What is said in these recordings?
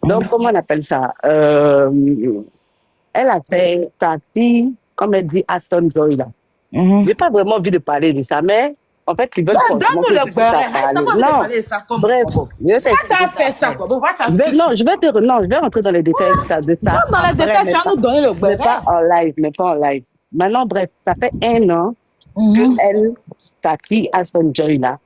Donc, comment on appelle ça? Elle a fait sa fille, comme elle dit, Aston Joy, là. J'ai pas vraiment envie de parler de ça, mais en fait, ils veulent forcément que je puisse en parler. Non, bref, je sais Pourquoi tu as expliquer fait ça? non, je vais rentrer dans les détails de ça Dans les après, détails, mais tu vas nous donner le mais pas béret. en live, mais pas en live. Maintenant, bref, ça fait 1 an que elle, sa fille Aston Joy, là,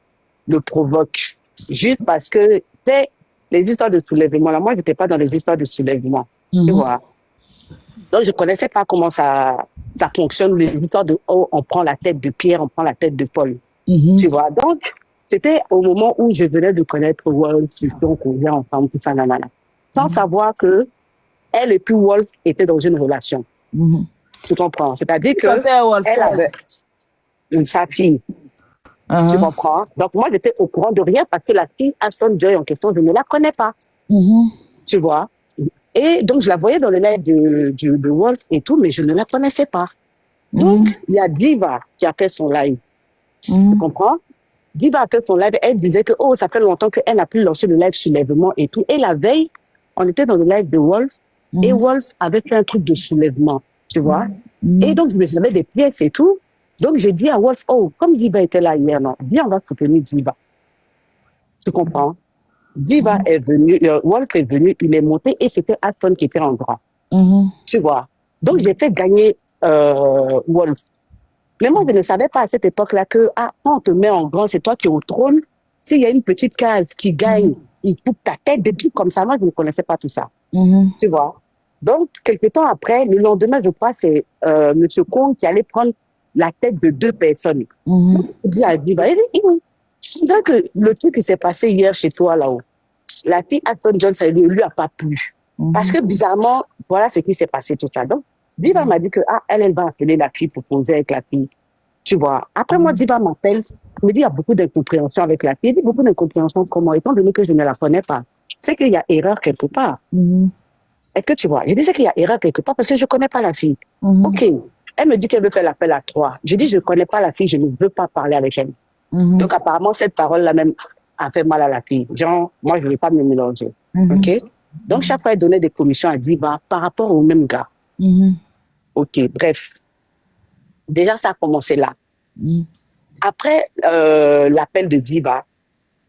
le provoque. Juste parce que, tu sais, les histoires de soulèvement, là, moi, j'étais pas dans les histoires de soulèvement. Tu vois? Donc, je connaissais pas comment ça fonctionne, les histoires de, oh, on prend la tête de Pierre, on prend la tête de Paul. Tu vois? Donc, c'était au moment où je venais de connaître Wolf, donc on vient ensemble, tout ça, nanana. Sans savoir que elle et puis Wolf étaient dans une relation. Tu comprends? C'est-à-dire que elle avait sa fille. Tu comprends? Donc, moi, j'étais au courant de rien parce que la fille Aston Joy en question, je ne la connais pas. Tu vois? Et donc, je la voyais dans le live de Wolf et tout, mais je ne la connaissais pas. Donc, il y a Diva qui a fait son live. Tu comprends? Diva a fait son live, elle disait que, oh, ça fait longtemps qu'elle n'a plus lancé le live soulèvement et tout. Et la veille, on était dans le live de Wolf et Wolf avait fait un truc de soulèvement, tu vois? Et donc, je me souvenais des pièces et tout. Donc, j'ai dit à Wolf, oh, comme Diva était là hier, non, viens, on va soutenir Diva. Tu comprends? Diva est venu, Wolf est venu, il est monté et c'était Aston qui était en grand. Tu vois? Donc, j'ai fait gagner Wolf. Mais moi, je ne savais pas à cette époque-là que quand on te met en grand, c'est toi qui es au trône. S'il y a une petite case qui gagne, il coupe ta tête, des trucs comme ça. Moi, je ne connaissais pas tout ça. Tu vois? Donc, quelques temps après, le lendemain, je crois, c'est M. Kong qui allait prendre la tête de 2 personnes. Donc, il dit à Diva, il dit, je dirais que le truc qui s'est passé hier chez toi, là-haut, la fille Aston John, ça lui a pas plu. Parce que bizarrement, voilà ce qui s'est passé tout ça. Donc, Diva m'a dit que elle va appeler la fille pour poser avec la fille. Tu vois. Après, moi, Diva m'appelle, me dit il y a beaucoup d'incompréhension avec la fille. Il dit beaucoup d'incompréhension comment, étant donné que je ne la connais pas. C'est qu'il y a erreur quelque part. Est-ce que tu vois? Je disais qu'il y a erreur quelque part parce que je ne connais pas la fille. Ok. Elle me dit qu'elle veut faire l'appel à 3. Je dis je ne connais pas la fille, je ne veux pas parler avec elle. Donc, apparemment, cette parole-là même a fait mal à la fille. Genre, moi, je ne vais pas me mélanger. Ok? Donc, chaque fois, elle donnait des commissions à Diva par rapport au même gars. Ok, bref. Déjà, ça a commencé là. Après l'appel de Diva,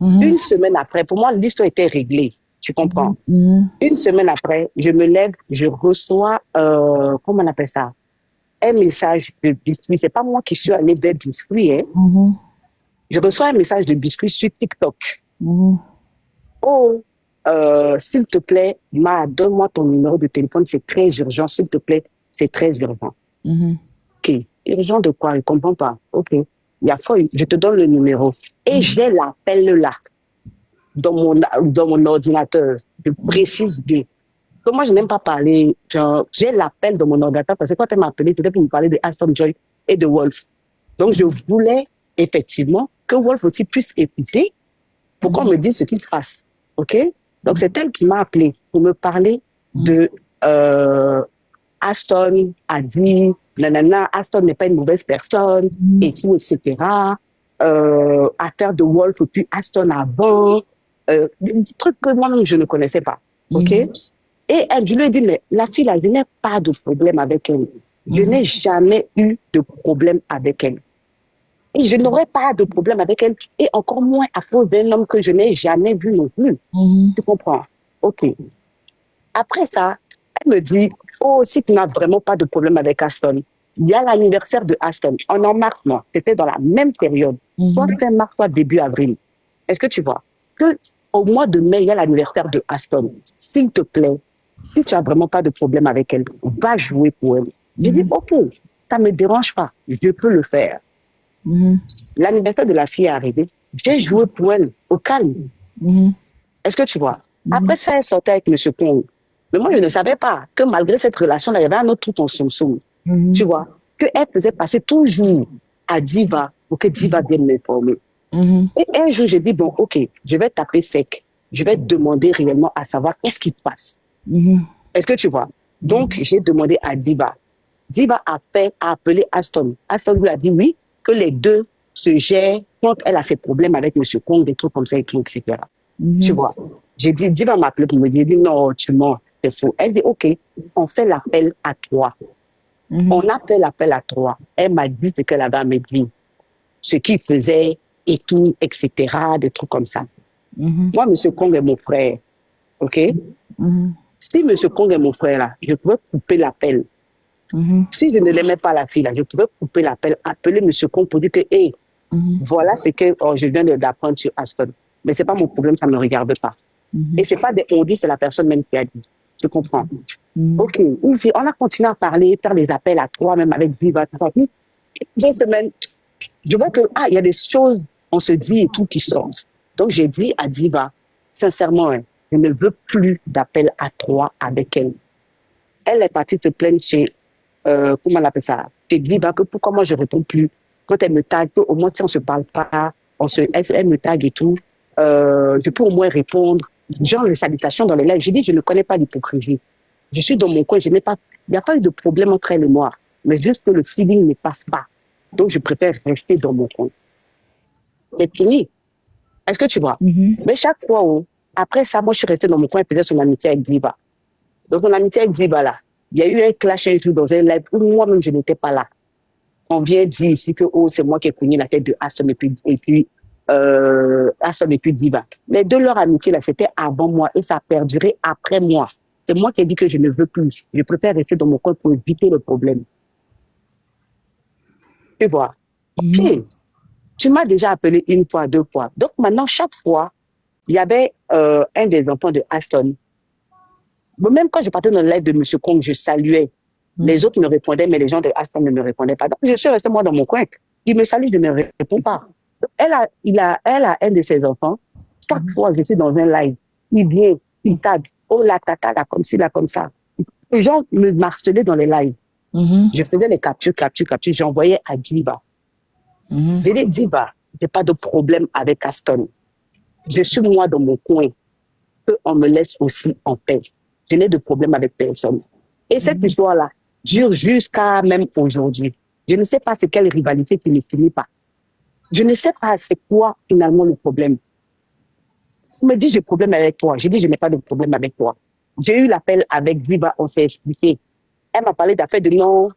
une semaine après, pour moi, l'histoire était réglée. Tu comprends? Une semaine après, je me lève, je reçois, comment on appelle ça? Un message de Biscuit. C'est pas moi qui suis allée vers Biscuit. Hein. Je reçois un message de Biscuit sur TikTok. Oh, s'il te plaît, donne-moi ton numéro de téléphone, c'est très urgent. S'il te plaît, c'est très urgent. Ok, urgent de quoi? Je ne comprends pas. Ok, il y a foi, je te donne le numéro. Et j'ai l'appel là, dans mon ordinateur. Je précise bien. Donc moi, je n'aime pas parler. J'ai l'appel dans mon ordinateur parce que quand elle m'a appelé, c'était pour me parler de Aston Joy et de Wolf. Donc, je voulais effectivement que Wolf aussi puisse écouter pour qu'on me dise ce qui se passe. OK? Donc, c'est elle qui m'a appelé pour me parler de Aston a dit, nanana, Aston n'est pas une mauvaise personne, et tout, etc. Affaire de Wolf, puis Aston avant. Des trucs que moi-même, je ne connaissais pas. OK? Et je lui ai dit, mais la fille, là, je n'ai pas de problème avec elle. Je n'ai jamais eu de problème avec elle. Et je n'aurais pas de problème avec elle, et encore moins à cause d'un homme que je n'ai jamais vu non plus. Tu comprends? OK. Après ça, elle me dit, oh, si tu n'as vraiment pas de problème avec Aston, il y a l'anniversaire de Aston. On en mars, moi. C'était dans la même période. Soit fin mars, soit début avril. Est-ce que tu vois? Que au mois de mai, il y a l'anniversaire de Aston. S'il te plaît, si tu n'as vraiment pas de problème avec elle, va jouer pour elle. J'ai dit, OK, ça ne me dérange pas. Je peux le faire. L'anniversaire de la fille est arrivé. J'ai joué pour elle au calme. Est-ce que tu vois? Après ça, elle sortait avec M. Kong. Mais moi, je ne savais pas que malgré cette relation-là, il y avait un autre truc en soum. Tu vois? Qu'elle faisait passer toujours à Diva pour que Diva vienne m'informer. Et un jour, j'ai dit, bon, OK, je vais taper sec. Je vais demander réellement à savoir qu'est-ce qui se passe. Est-ce que tu vois? Donc, j'ai demandé à Diva. Diva a appelé Aston. Aston lui a dit oui, que les deux se gèrent quand elle a ses problèmes avec M. Kong, des trucs comme ça, et tout, etc. Tu vois. J'ai dit, Diva m'a appelé pour me dire, non, tu mens, c'est faux. Elle dit, OK, on fait l'appel à 3. On a fait l'appel à 3. Elle m'a dit ce qu'elle avait à me dire, ce qu'il faisait et tout, etc., des trucs comme ça. Moi, M. Kong est mon frère, OK? Si M. Kong est mon frère, là, je pouvais couper l'appel. Si je ne l'aimais pas, la fille, là, je pouvais couper l'appel, appeler M. Kong pour dire que, hey, voilà ce que je viens d'apprendre sur Aston. Mais ce n'est pas mon problème, ça ne me regarde pas. Et ce n'est pas des on dit, c'est la personne même qui a dit. Tu comprends? OK. On a continué à parler, faire des appels à 3, même avec Viva. Deux semaines, je vois que, il y a des choses, on se dit et tout qui sortent. Donc, j'ai dit à Diva, sincèrement, je ne veux plus d'appel à 3 avec elle. Elle est partie se plaindre chez, comment on appelle ça, chez Diva, que pourquoi moi je ne réponds plus. Quand elle me tague, au moins si on ne se parle pas, elle me tague et tout, je peux au moins répondre. Genre les salutations dans les lives. J'ai dit, je ne connais pas l'hypocrisie. Je suis dans mon coin, il n'y a pas eu de problème entre elle et moi, mais juste que le feeling ne passe pas. Donc, je préfère rester dans mon coin. C'est fini. Est-ce que tu vois? Mais chaque fois, après ça, moi, je suis restée dans mon coin et faisais son amitié avec Diva. Donc, mon amitié avec Diva, là, il y a eu un clash un jour dans un live où moi-même, je n'étais pas là. On vient dire ici que c'est moi qui ai cogné la tête de Aston et puis Aston et puis Diva. Les deux, leur amitié, là, c'était avant moi et ça a perduré après moi. C'est moi qui ai dit que je ne veux plus. Je préfère rester dans mon coin pour éviter le problème. Tu vois? OK. Tu m'as déjà appelé une fois, 2 fois. Donc maintenant, chaque fois, il y avait un des enfants de Aston. Même quand je partais dans le live de M. Kong, je saluais. Les autres me répondaient, mais les gens de Aston ne me répondaient pas. Donc je suis restée moi dans mon coin. Il me salue, je ne réponds pas. Elle a un de ses enfants. Chaque fois que je suis dans un live, il vient, il tague. Oh la tata, là, comme ci, là, comme ça. Les gens me harcelaient dans les lives. Je faisais les captures. J'envoyais à Diva. Je dis, Diva, je n'ai pas de problème avec Aston. Je suis moi dans mon coin. On me laisse aussi en paix. Je n'ai de problème avec personne. Et cette histoire-là dure jusqu'à même aujourd'hui. Je ne sais pas c'est quelle rivalité qui ne finit pas. Je ne sais pas c'est quoi finalement le problème. On me dit j'ai problème avec toi. J'ai dit je n'ai pas de problème avec toi. J'ai eu l'appel avec Diva, on s'est expliqué. Elle m'a parlé d'affaires de non,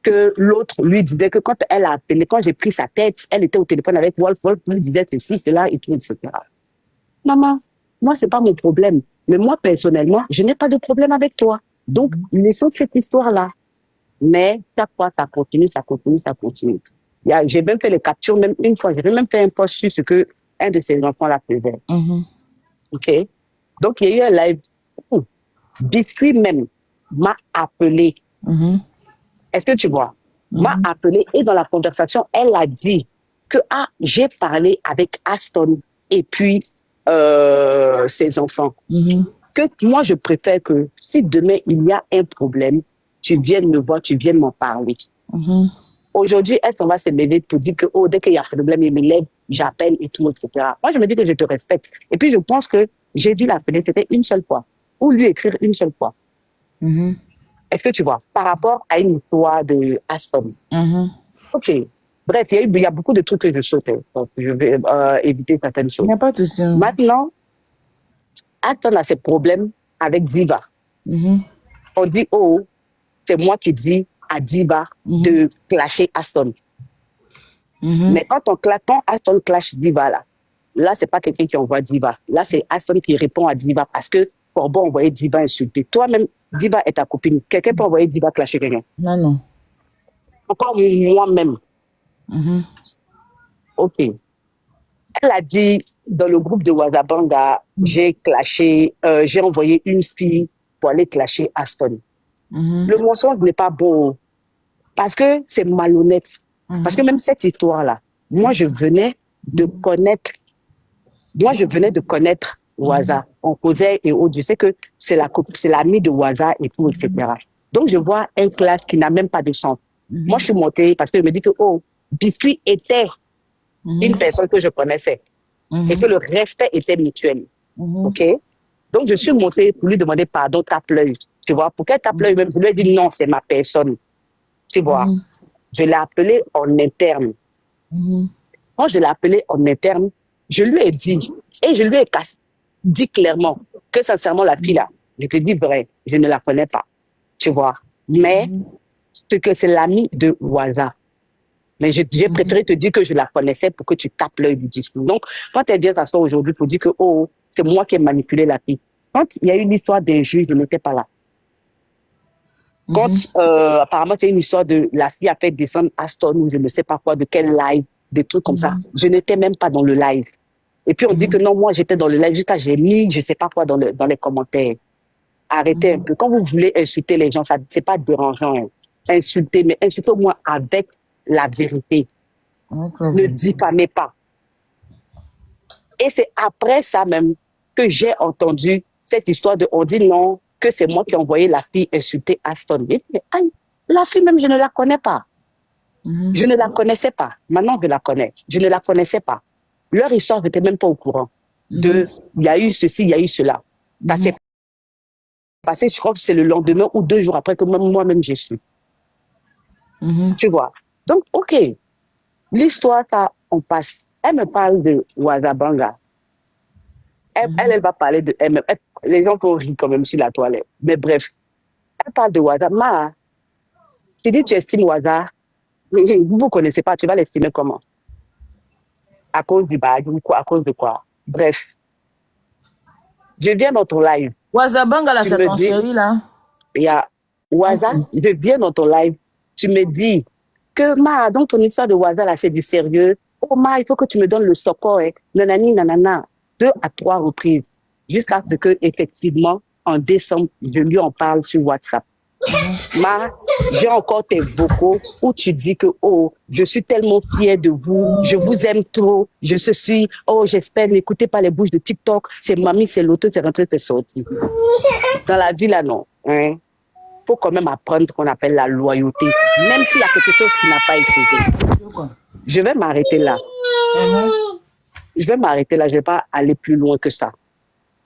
que l'autre lui disait que quand elle a appelé, quand j'ai pris sa tête, elle était au téléphone avec Wolf lui disait ceci, cela et tout, etc. Maman, moi, ce n'est pas mon problème. Mais moi, personnellement, je n'ai pas de problème avec toi. Donc, laissons cette histoire-là. Mais chaque fois, ça continue. J'ai même fait les captures, même une fois, j'ai même fait un post sur ce que un de ces enfants-là faisait. OK? Donc, il y a eu un live où Biscuit même m'a appelé. Est-ce que tu vois? M'a appelé et dans la conversation, elle a dit que j'ai parlé avec Aston et puis ses enfants. Que moi, je préfère que si demain il y a un problème, tu viennes me voir, tu viennes m'en parler. Aujourd'hui, est-ce qu'on va se lever pour dire que dès qu'il y a un problème, il me lève, j'appelle et tout, etc. Moi, je me dis que je te respecte. Et puis, je pense que j'ai dû l'appeler, c'était une seule fois. Ou lui écrire une seule fois. Est-ce que tu vois? Par rapport à une histoire de Aston. OK. Bref, il y a beaucoup de trucs que je saute. Donc, je vais éviter certaines choses. Il n'y a pas de souci. Maintenant, Aston a ses problèmes avec Diva. On dit, c'est moi qui dis à Diva de clasher Aston. Mais quand Aston clash Diva, là, c'est pas quelqu'un qui envoie Diva. Là, c'est Aston qui répond à Diva parce que Corbeau envoyer Diva insulter. Toi-même, Diva est ta copine. Quelqu'un peut envoyer Diva clasher quelqu'un? Non. Encore moi-même. OK. Elle a dit, dans le groupe de Wazabanga, j'ai envoyé une fille pour aller clasher Aston. Le mensonge n'est pas bon parce que c'est malhonnête. Parce que même cette histoire-là, moi, je venais de connaître Waza. On causait et autres. Je sais que c'est l'ami de Waza et tout, etc. Donc, je vois un clash qui n'a même pas de sens. Moi, je suis montée parce que je me dis que, Biscuit était une personne que je connaissais et que le respect était mutuel. OK? Donc, je suis montée pour lui demander pardon, tape-l'œil. Tu vois? Pour qu'elle tape l'œil, même, je lui ai dit non, c'est ma personne. Tu vois? Je l'ai appelé en interne. Quand je l'ai appelé en interne, je lui ai dit, Et je lui ai dit clairement que sincèrement, la fille là, je te dis vrai, je ne la connais pas, tu vois. Mais ce que c'est l'ami de Waza. Mais j'ai préféré te dire que je la connaissais pour que tu tapes l'œil du discours. Donc, quand elle vient s'asseoir aujourd'hui pour dire que, oh, c'est moi qui ai manipulé la fille. Quand il y a eu une histoire d'un juge, je n'étais pas là. Quand apparemment, c'est une histoire de la fille a fait descendre Aston ou je ne sais pas quoi, de quel live, des trucs comme ça. Je n'étais même pas dans le live. Et puis on dit que non, moi j'étais dans le live, j'ai mis je ne sais pas quoi dans les commentaires. Arrêtez un peu. Quand vous voulez insulter les gens, ça c'est pas dérangeant. Hein. Insulter, mais insultez au moins avec la vérité. Ne diffamez pas. Et c'est après ça même que j'ai entendu cette histoire de on dit non, que c'est moi qui ai envoyé la fille insulter Aston. Mais aïe, la fille même, je ne la connais pas. Je ne la connaissais pas. Maintenant, je la connais. Je ne la connaissais pas. Leur histoire, je n'étais même pas au courant. Il y a eu ceci, il y a eu cela. Ça s'est passé, je crois que c'est le lendemain ou 2 jours après que moi-même j'ai su. Tu vois. Donc, OK. L'histoire, ça, on passe. Elle me parle de Wazabanga. Elle va parler de elle-même. Les gens vont rire quand même sur la toilette. Mais bref, elle parle de Waza. Tu dis tu estimes Waza, vous ne connaissez pas, tu vas l'estimer comment? À cause du bague ou quoi? À cause de quoi? Bref, je viens dans ton live. Wazabanga, là, c'est ton chéri, là? Il y a Waza, je viens dans ton live. Tu me dis que, dans ton histoire de Waza, là, c'est du sérieux. Oh, il faut que tu me donnes le socor, hein. Nanani, nanana. 2 à 3 reprises. Jusqu'à ce que, effectivement, en décembre, je lui en parle sur WhatsApp. J'ai encore tes vocaux où tu dis que, oh, je suis tellement fière de vous, je vous aime trop, j'espère, n'écoutez pas les bouches de TikTok, c'est mamie, c'est l'auto, c'est rentré, c'est sorti. Dans la vie, là, non. Hein? Faut quand même apprendre ce qu'on appelle la loyauté, même s'il y a quelque chose qui n'a pas été fait. Je vais m'arrêter là. Je vais m'arrêter là, je ne vais pas aller plus loin que ça.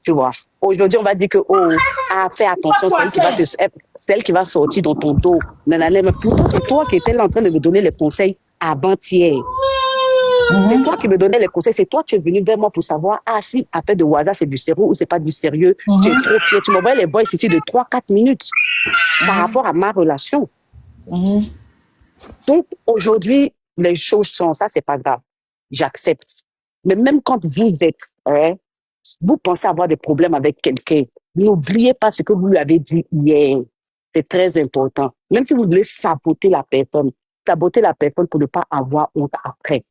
Tu vois. Aujourd'hui, on va dire que, fais attention, c'est elle qui va sortir dans ton dos. Mais pourtant, c'est toi qui étais là en train de me donner les conseils avant-hier. C'est toi qui me donnais les conseils. C'est toi qui es venu vers moi pour savoir, si appel de Waza, c'est du sérieux ou c'est pas du sérieux. Tu es trop fier. Tu m'envoies les voix ici de 3-4 minutes par rapport à ma relation. Donc, aujourd'hui, les choses sont ça, c'est pas grave. J'accepte. Mais même quand vous êtes, vous pensez avoir des problèmes avec quelqu'un, n'oubliez pas ce que vous lui avez dit hier. C'est très important. Même si vous voulez saboter la personne pour ne pas avoir honte après.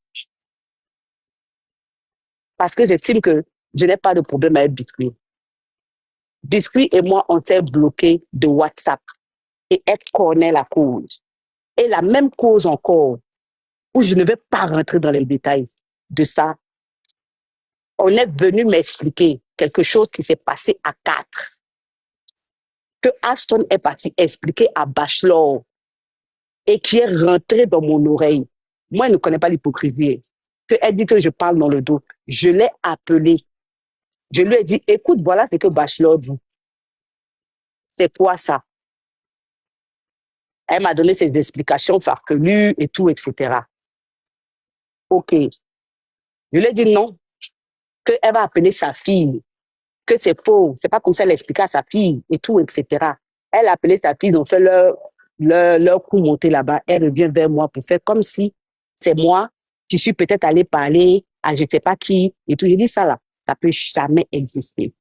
Parce que j'estime que je n'ai pas de problème avec Biscuit. Biscuit et moi, on s'est bloqué de WhatsApp. Et elle connaît la cause. Et la même cause encore, où je ne vais pas rentrer dans les détails de ça. On est venu m'expliquer quelque chose qui s'est passé à 4. Que Aston est parti expliquer à Bachelor et qui est rentré dans mon oreille. Moi, elle ne connaît pas l'hypocrisie. Elle dit que je parle dans le dos. Je l'ai appelé. Je lui ai dit, écoute, voilà ce que Bachelor dit. C'est quoi ça? Elle m'a donné ses explications farfelues et tout, etc. OK. Je lui ai dit non, qu'elle va appeler sa fille, que c'est faux, c'est pas comme ça elle expliquait à sa fille et tout, etc. Elle a appelé sa fille, ils ont fait leur coup monter là-bas. Elle revient vers moi pour faire comme si c'est moi qui suis peut-être allée parler à je ne sais pas qui et tout. J'ai dit ça là, ça peut jamais exister.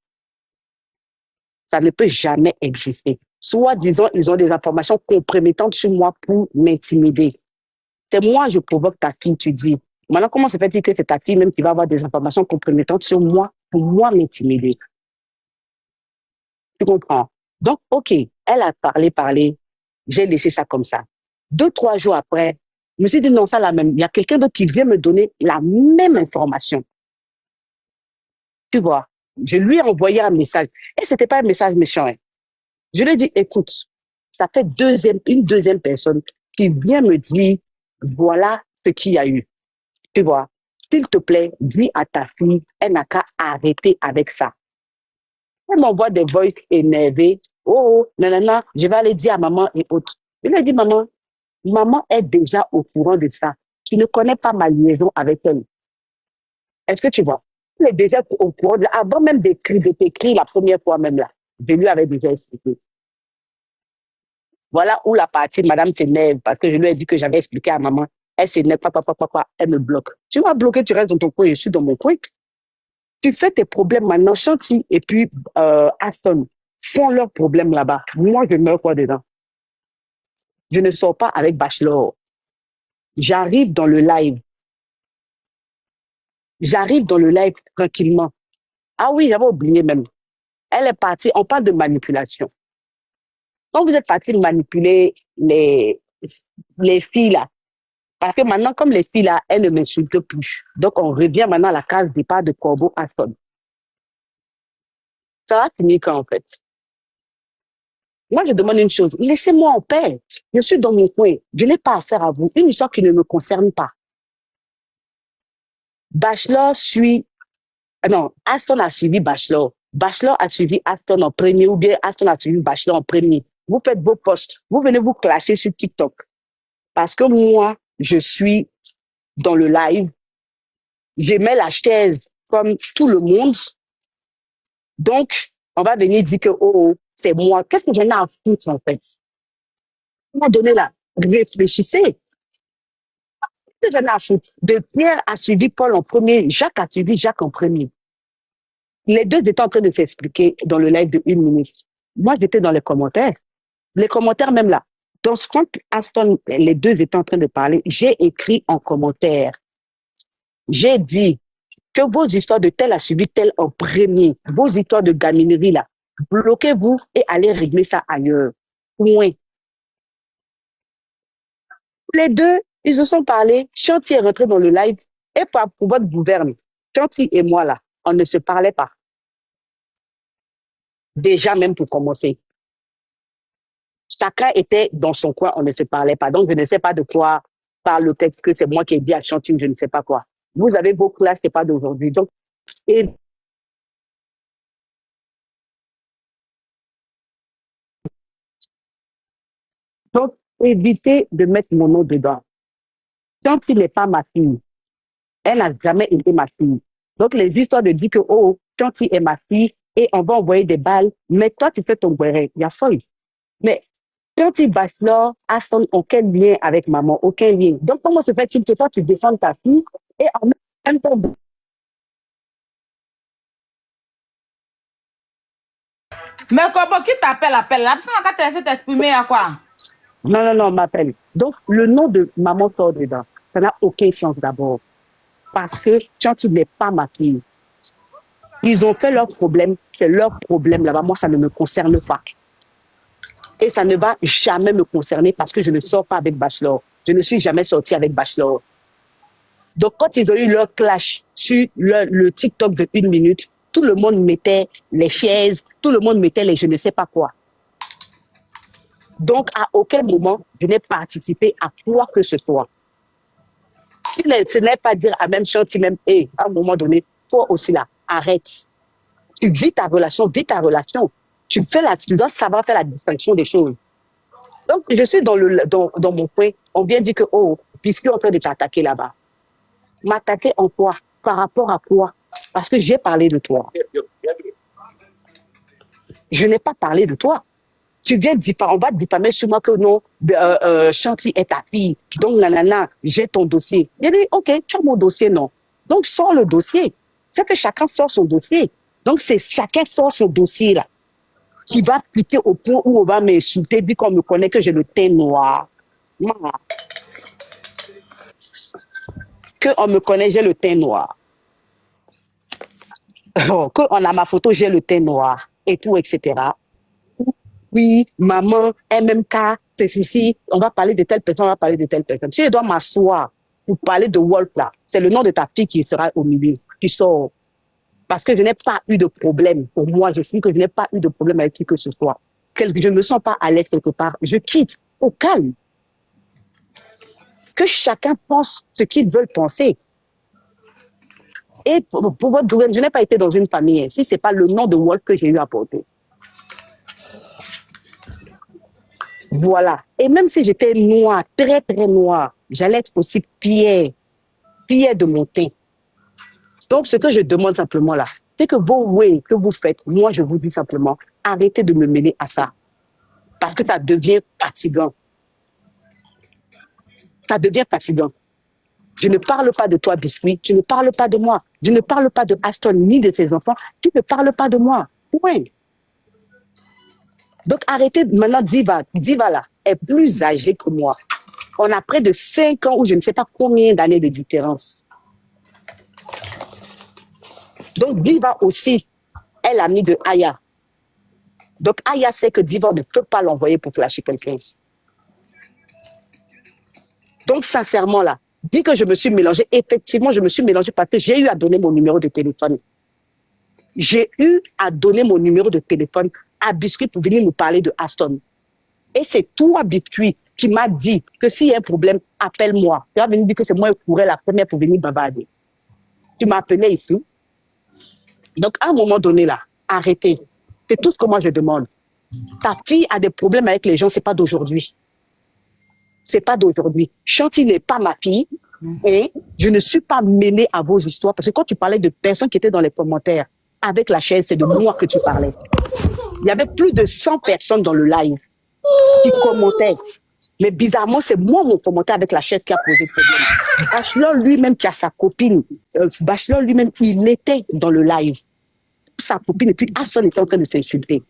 Ça ne peut jamais exister. Soit, disons, ils ont des informations compromettantes sur moi pour m'intimider. C'est moi, je provoque ta fille, tu dis. Maintenant, comment se fait-il que c'est ta fille même qui va avoir des informations compromettantes sur moi pour moi m'intimider? Tu comprends? Donc, OK, elle a parlé. J'ai laissé ça comme ça. 2-3 jours après, je me suis dit non, ça la même. Il y a quelqu'un d'autre qui vient me donner la même information. Tu vois? Je lui ai envoyé un message. Et ce n'était pas un message méchant. Hein. Je lui ai dit, écoute, ça fait une deuxième personne qui vient me dire, voilà ce qu'il y a eu. Tu vois, s'il te plaît, dis à ta fille, elle n'a qu'à arrêter avec ça. Elle m'envoie des voix énervées. Oh, nanana, je vais aller dire à maman et autres. Je lui ai dit, maman est déjà au courant de ça. Tu ne connais pas ma liaison avec elle. Est-ce que tu vois? Elle est déjà au courant, avant même de t'écrire la première fois même là, je lui avais déjà expliqué. Voilà où la partie madame s'énerve parce que je lui ai dit que j'avais expliqué à maman. Elle s'énerve, papa, elle me bloque. Tu m'as bloqué, tu restes dans ton coin, je suis dans mon coin. Tu fais tes problèmes maintenant, Chanty et puis Aston font leurs problèmes là-bas. Moi, je meurs quoi dedans? Je ne sors pas avec Bachelor. J'arrive dans le live. J'arrive dans le live tranquillement. Ah oui, j'avais oublié même. Elle est partie, on parle de manipulation. Quand vous êtes parti manipuler les filles là, parce que maintenant, comme les filles là, elles ne m'insultent plus. Donc, on revient maintenant à la case départ de Corbeau Aston. Ça va finir quand, en fait? Moi, je demande une chose. Laissez-moi en paix. Je suis dans mon coin. Je n'ai pas affaire à vous. Une histoire qui ne me concerne pas. Bachelor suit... Non, Aston a suivi Bachelor. Bachelor a suivi Aston en premier ou bien Aston a suivi Bachelor en premier. Vous faites vos posts. Vous venez vous clasher sur TikTok. Parce que moi, je suis dans le live. Je mets la chaise comme tout le monde. Donc, on va venir dire que, oh, c'est moi. Qu'est-ce que j'en ai à foutre, en fait? À un moment donné, là, réfléchissez. Qu'est-ce que j'en ai à foutre? De Pierre a suivi Paul en premier, Jacques a suivi Jacques en premier. Les deux étaient en train de s'expliquer dans le live de 1 minute. Moi, j'étais dans les commentaires. Les commentaires, même là. Donc, quand Aston, les deux étaient en train de parler, j'ai écrit en commentaire. J'ai dit que vos histoires de tel a suivi tel en premier, vos histoires de gaminerie là, bloquez-vous et allez régler ça ailleurs. Point. Les deux, ils se sont parlé. Chanty est rentré dans le live et pour votre gouverne, Chanty et moi là, on ne se parlait pas. Déjà même pour commencer. Chacun était dans son coin, on ne se parlait pas. Donc, je ne sais pas de quoi parle le texte, que c'est moi qui ai dit à Chanty, je ne sais pas quoi. Vous avez vos classes, c'est pas d'aujourd'hui. Donc, évitez de mettre mon nom dedans. Chanty n'est pas ma fille. Elle n'a jamais été ma fille. Donc, les histoires de dire que, oh, Chanty est ma fille et on va envoyer des balles, mais toi, tu fais ton béret. Il y a folle. Mais Chanty Bachelor a son aucun lien avec maman, aucun lien. Donc, comment se fait-il que toi, tu défends ta fille et en même temps. Mais comment qui t'appelle, appelle? L'absent n'a qu'à te laisser t'exprimer à quoi? Non, on m'appelle. Donc, le nom de maman sort dedans. Ça n'a aucun sens d'abord. Parce que Chanty n'est pas ma fille. Ils ont fait leur problème, c'est leur problème là-bas. Moi, ça ne me concerne pas. Et ça ne va jamais me concerner parce que je ne sors pas avec Bachelor. Je ne suis jamais sortie avec Bachelor. Donc, quand ils ont eu leur clash sur le TikTok de 1 minute, tout le monde mettait les chaises, tout le monde mettait les je ne sais pas quoi. Donc, à aucun moment, je n'ai participé à quoi que ce soit. Ce n'est pas dire à même Chanty, même, à un moment donné, toi aussi là, arrête. Tu vis ta relation, vis ta relation. Tu dois savoir faire la distinction des choses. Donc, je suis dans mon coin. On vient dire que, oh, puisqu'il est en train de t'attaquer là-bas. M'attaquer en quoi? Par rapport à quoi? Parce que j'ai parlé de toi. Je n'ai pas parlé de toi. Tu viens dire, on va te diffamer sur moi que non, Chanty est ta fille. Donc, nanana, j'ai ton dossier. Il dit, OK, tu as mon dossier, non. Donc, sors le dossier. C'est que chacun sort son dossier. Donc, c'est chacun sort son dossier là. Qui va piquer au point où on va m'insulter, vu qu'on me connaît que j'ai le teint noir. Qu'on me connaît, j'ai le teint noir. Qu'on a ma photo, j'ai le teint noir. Et tout, etc. Oui, maman, MMK, c'est ceci. On va parler de telle personne, on va parler de telle personne. Si je dois m'asseoir pour parler de Wolf là, c'est le nom de ta fille qui sera au milieu, qui sort. Parce que je n'ai pas eu de problème. Pour moi, je sais que je n'ai pas eu de problème avec qui que ce soit. Je ne me sens pas à l'aise quelque part. Je quitte au calme. Que chacun pense ce qu'il veut penser. Et pour votre gouvernement, je n'ai pas été dans une famille. Si ce n'est pas le nom de Wolf que j'ai eu à porter. Voilà. Et même si j'étais noire, très, très noire, j'allais être aussi fière de mon teint. Donc, ce que je demande simplement là, c'est que vos ways que vous faites, moi, je vous dis simplement, arrêtez de me mêler à ça. Parce que ça devient fatigant. Ça devient fatigant. Je ne parle pas de toi, Biscuit. Tu ne parles pas de moi. Je ne parle pas de Aston ni de ses enfants. Tu ne parles pas de moi. Point. Donc, arrêtez maintenant, Diva. Diva, là, est plus âgée que moi. On a près de 5 ans ou je ne sais pas combien d'années de différence. Donc, Diva aussi est l'amie de Aya. Donc, Aya sait que Diva ne peut pas l'envoyer pour flasher quelqu'un. Donc, sincèrement, là, dis que je me suis mélangée. Effectivement, je me suis mélangée parce que j'ai eu à donner mon numéro de téléphone. J'ai eu à donner mon numéro de téléphone à Biscuit pour venir nous parler de Aston. Et c'est toi, Biscuit, qui m'a dit que s'il y a un problème, appelle-moi. Tu vas venir dire que c'est moi qui courais la première pour venir bavarder. Tu m'appelais ici. Donc, à un moment donné, là, arrêtez. C'est tout ce que moi je demande. Ta fille a des problèmes avec les gens, c'est pas d'aujourd'hui. C'est pas d'aujourd'hui. Chanty n'est pas ma fille et je ne suis pas mêlée à vos histoires parce que quand tu parlais de personnes qui étaient dans les commentaires avec la chaise, c'est de moi que tu parlais. Il y avait plus de 100 personnes dans le live qui commentaient. Mais bizarrement, c'est moi mon commentaire avec la chaise qui a posé problème. Bachelor lui-même qui a sa copine, Bachelor lui-même, il était dans le live. Sa copine et puis Aston était en train de s'insulter.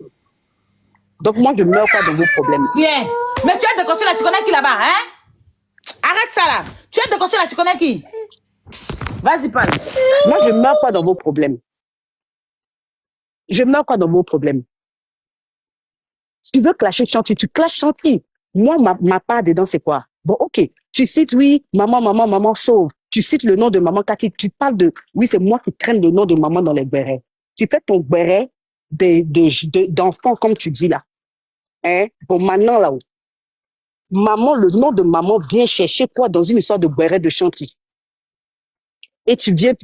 Donc moi, je meurs pas dans vos problèmes. Tiens, mais tu as décroché là, tu connais qui là-bas, hein? Arrête ça là. Tu as décroché là, tu connais qui? Vas-y, parle. Moi, je meurs pas dans vos problèmes. Je meurs pas dans vos problèmes. Si tu veux clasher Chanty, tu clashes Chanty. Moi, ma part dedans, c'est quoi? Bon, ok. Tu cites, oui, maman, sauve. Tu cites le nom de maman Cathy. Tu parles de, oui, c'est moi qui traîne le nom de maman dans les bérets. Tu fais ton béret d'enfant, comme tu dis là. Hein? Bon, maintenant, là, maman, le nom de maman vient chercher quoi dans une histoire de béret de Chanty? Et tu viens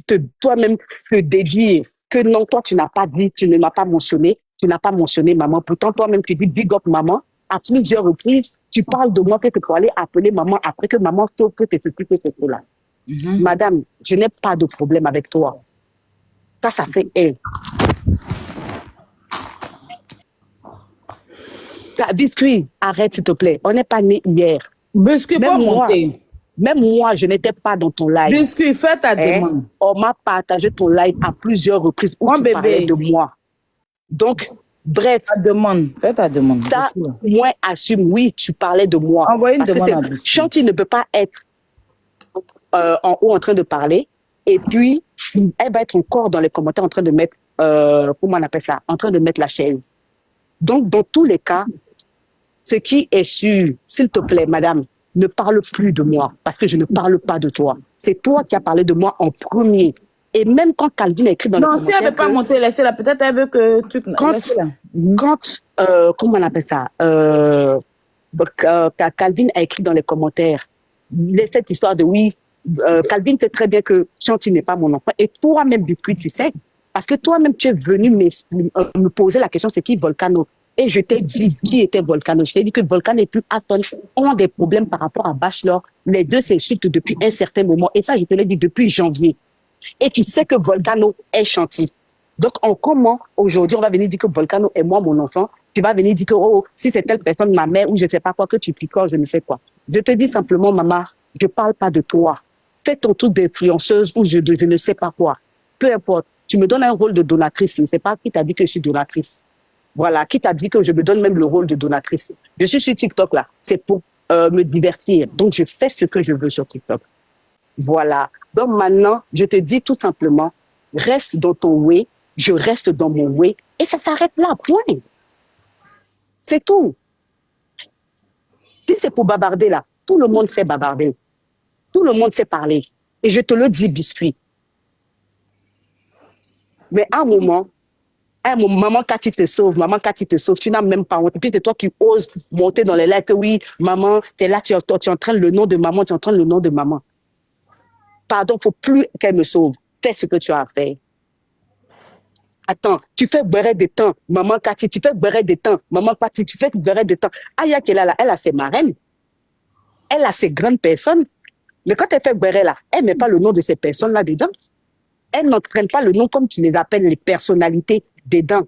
toi-même te déduire que non, toi, tu n'as pas dit, tu ne m'as pas mentionné, tu n'as pas mentionné maman. Pourtant, toi-même, tu dis big up maman. À plusieurs reprises, tu parles de moi que tu peux aller appeler maman après que maman sauve que tu es là. Madame, je n'ai pas de problème avec toi. Ça fait un. Biscuit, arrête s'il te plaît. On n'est pas né hier. Biscuit, faut monter. Même moi, je n'étais pas dans ton live. Biscuit, fais ta demande. On m'a partagé ton live à plusieurs reprises où tu parlais de moi. Donc, bref. Fais ta demande. Ça, moi, assume, oui, tu parlais de moi. Envoyez une demande à Biscuit. Chanty ne peut pas être en haut en train de parler et puis elle va être encore dans les commentaires en train de mettre, comment on appelle ça, en train de mettre la chaise. Donc, dans tous les cas, ce qui est sûr, s'il te plaît, madame, ne parle plus de moi parce que je ne parle pas de toi. C'est toi qui as parlé de moi en premier. Et même quand Calvin a écrit dans les commentaires... Non, si elle ne veut pas monter, laissez-la. Peut-être elle veut que tu... Laissez-la. Comment on appelle ça Calvin a écrit dans les commentaires cette histoire de oui, Calvin sait très bien que Chanty n'est pas mon enfant. Et toi-même, depuis, tu sais, parce que toi-même, tu es venu me poser la question, c'est qui Volcano? Et je t'ai dit qui était Volcano. Je t'ai dit que Volcano et puis Aston ont des problèmes par rapport à Bachelor. Les deux s'insultent depuis un certain moment. Et ça, je te l'ai dit depuis janvier. Et tu sais que Volcano est Chanty. Donc, en comment, aujourd'hui, on va venir dire que Volcano est moi, mon enfant. Tu vas venir dire que, oh, si c'est telle personne, ma mère, ou je ne sais pas quoi, que tu picores, je ne sais quoi. Je te dis simplement, maman, je ne parle pas de toi. Fais ton truc d'influenceuse ou je ne sais pas quoi. Peu importe. Tu me donnes un rôle de donatrice. Je ne sais pas qui t'a dit que je suis donatrice. Voilà, qui t'a dit que je me donne même le rôle de donatrice. Je suis sur TikTok, là. C'est pour me divertir. Donc, je fais ce que je veux sur TikTok. Voilà. Donc, maintenant, je te dis tout simplement, reste dans ton way, je reste dans mon way, et ça s'arrête là, point. C'est tout. Si c'est pour bavarder, là, tout le monde sait bavarder. Tout le monde sait parler. Et je te le dis, Biscuit. Mais à un moment, maman Cathy te sauve, tu n'as même pas honte. Et puis c'est toi qui oses monter dans les lives que oui, maman, tu es là, tu entraînes le nom de maman, Pardon, il ne faut plus qu'elle me sauve. Fais ce que tu as à faire. Attends, tu fais beurrer des temps, maman Cathy, tu fais beurrer des temps, maman Cathy, tu fais beurrer des temps. Aya qui est là, elle a ses marraines, elle a ses grandes personnes, mais quand elle fait beurrer là, elle ne met pas le nom de ces personnes-là dedans. elles n'entraînent pas le nom comme tu les appelles, les personnalités des dingues.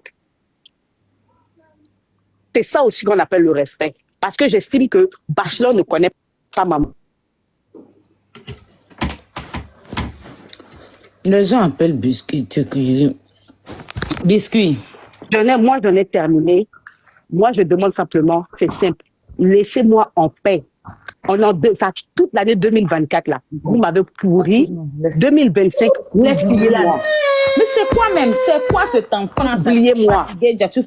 C'est ça aussi qu'on appelle le respect. Parce que j'estime que Bachelor ne connaît pas maman. Les gens appellent biscuit. Biscuit. Moi, j'en ai terminé. Moi, je demande simplement, c'est simple, laissez-moi en paix. Ça, toute l'année 2024, là, vous m'avez pourri. 2025, laissez-moi. Mais c'est quoi même? C'est quoi cet enfant? Oubliez-moi. Je suis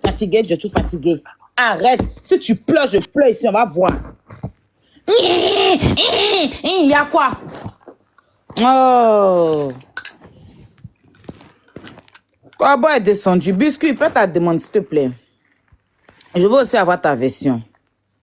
fatigué. Arrête. Si tu pleures, je pleure ici, on va voir. Il y a quoi? Oh. Corbeau est descendu. Biscuit, fais ta demande, s'il te plaît. Je veux aussi avoir ta version.